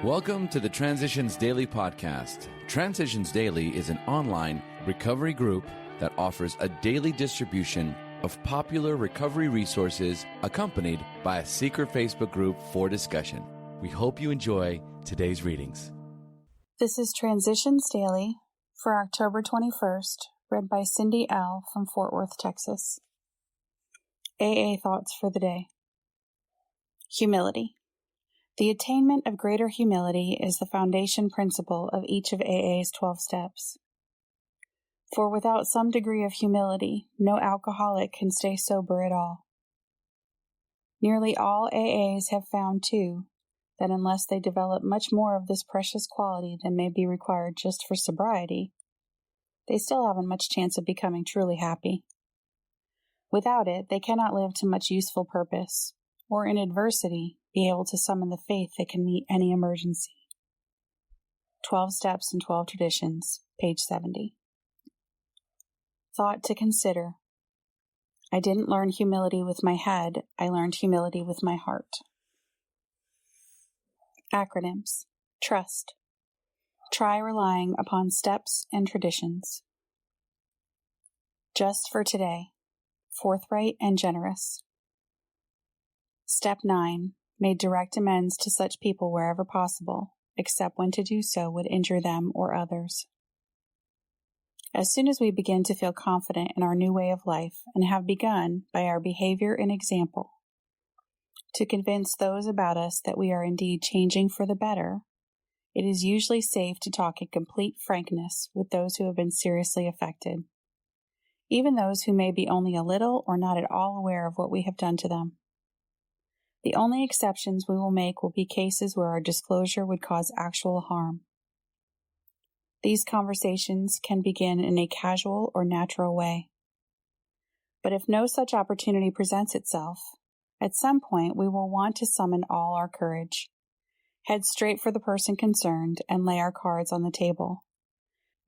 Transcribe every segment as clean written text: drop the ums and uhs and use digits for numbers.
Welcome to the Transitions Daily podcast. Transitions Daily is an online recovery group that offers a daily distribution of popular recovery resources accompanied by a secret Facebook group for discussion. We hope you enjoy today's readings. This is Transitions Daily for October 21st, read by Cindy L. from Fort Worth, Texas. AA thoughts for the day. Humility. The attainment of greater humility is the foundation principle of each of AA's 12 steps. For without some degree of humility, no alcoholic can stay sober at all. Nearly all AAs have found, too, that unless they develop much more of this precious quality than may be required just for sobriety, they still haven't much chance of becoming truly happy. Without it, they cannot live to much useful purpose, or in adversity, be able to summon the faith that can meet any emergency. 12 Steps and 12 Traditions, page 70. Thought to consider. I didn't learn humility with my head, I learned humility with my heart. Acronyms. Trust. Try relying upon steps and traditions. Just for today. Forthright and generous. Step 9. Made direct amends to such people wherever possible, except when to do so would injure them or others. As soon as we begin to feel confident in our new way of life and have begun, by our behavior and example, to convince those about us that we are indeed changing for the better, it is usually safe to talk in complete frankness with those who have been seriously affected, even those who may be only a little or not at all aware of what we have done to them. The only exceptions we will make will be cases where our disclosure would cause actual harm. These conversations can begin in a casual or natural way. But if no such opportunity presents itself, at some point we will want to summon all our courage, head straight for the person concerned, and lay our cards on the table.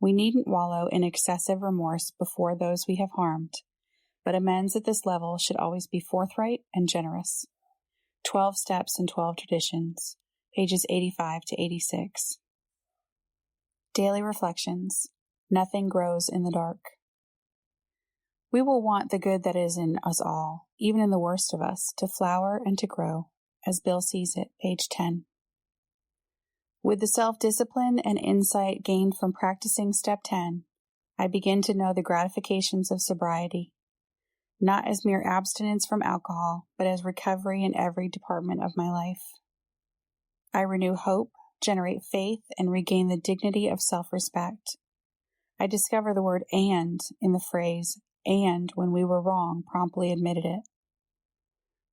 We needn't wallow in excessive remorse before those we have harmed, but amends at this level should always be forthright and generous. 12 Steps and 12 Traditions, pages 85 to 86. Daily Reflections. Nothing grows in the dark. We will want the good that is in us all, even in the worst of us, to flower and to grow, as Bill sees it, page 10. With the self-discipline and insight gained from practicing Step 10, I begin to know the gratifications of sobriety, not as mere abstinence from alcohol, but as recovery in every department of my life. I renew hope, generate faith, and regain the dignity of self-respect. I discover the word "and" in the phrase, "and when we were wrong, promptly admitted it."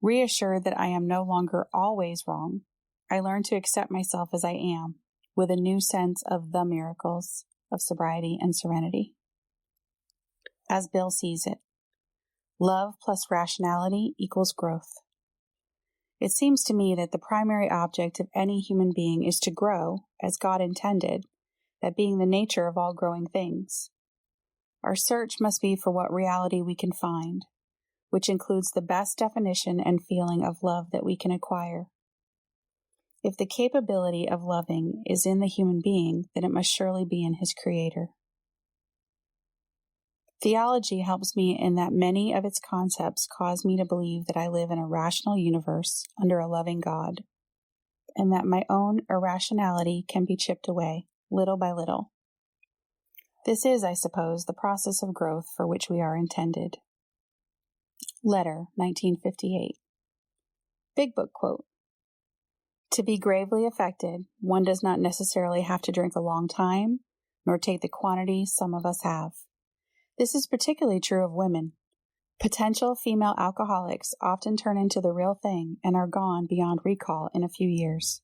Reassured that I am no longer always wrong, I learn to accept myself as I am, with a new sense of the miracles of sobriety and serenity. As Bill sees it, love plus rationality equals growth. It seems to me that the primary object of any human being is to grow, as God intended, that being the nature of all growing things. Our search must be for what reality we can find, which includes the best definition and feeling of love that we can acquire. If the capability of loving is in the human being, then it must surely be in his Creator. Theology helps me in that many of its concepts cause me to believe that I live in a rational universe under a loving God, and that my own irrationality can be chipped away, little by little. This is, I suppose, the process of growth for which we are intended. Letter, 1958. Big Book quote. To be gravely affected, one does not necessarily have to drink a long time, nor take the quantity some of us have. This is particularly true of women. Potential female alcoholics often turn into the real thing and are gone beyond recall in a few years.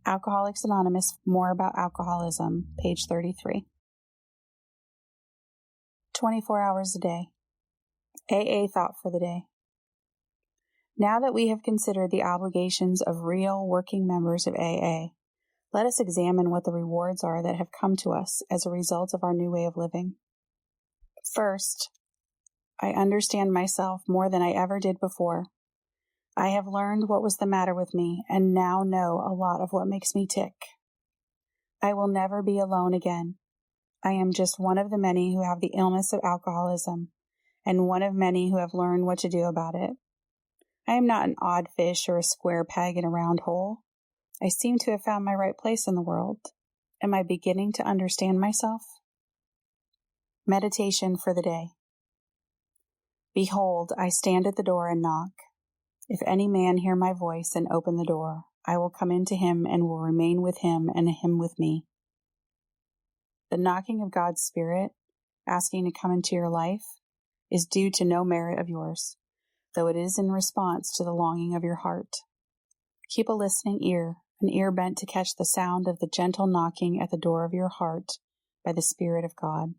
Alcoholics Anonymous, More About Alcoholism, page 33. 24 hours a day. AA thought for the day. Now that we have considered the obligations of real working members of AA, let us examine what the rewards are that have come to us as a result of our new way of living. First, I understand myself more than I ever did before. I have learned what was the matter with me and now know a lot of what makes me tick. I will never be alone again. I am just one of the many who have the illness of alcoholism and one of many who have learned what to do about it. I am not an odd fish or a square peg in a round hole. I seem to have found my right place in the world. Am I beginning to understand myself? Meditation for the day. Behold, I stand at the door and knock. If any man hear my voice and open the door, I will come into him and will remain with him and him with me. The knocking of God's Spirit, asking to come into your life, is due to no merit of yours, though it is in response to the longing of your heart. Keep a listening ear, an ear bent to catch the sound of the gentle knocking at the door of your heart by the Spirit of God.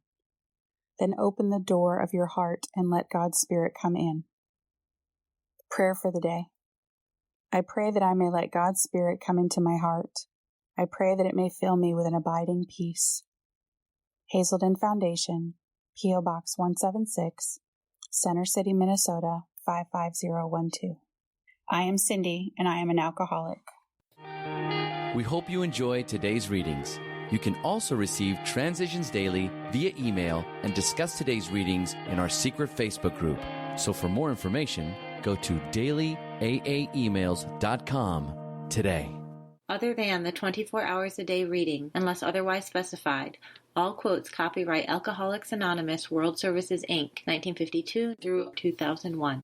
Then open the door of your heart and let God's Spirit come in. Prayer for the day. I pray that I may let God's Spirit come into my heart. I pray that it may fill me with an abiding peace. Hazelden Foundation, P.O. Box 176, Center City, Minnesota 55012. I am Cindy, and I am an alcoholic. We hope you enjoyed today's readings. You can also receive Transitions Daily via email and discuss today's readings in our secret Facebook group. So for more information, go to dailyaaemails.com today. Other than the 24 hours a day reading, unless otherwise specified, all quotes copyright Alcoholics Anonymous World Services, Inc., 1952 through 2001.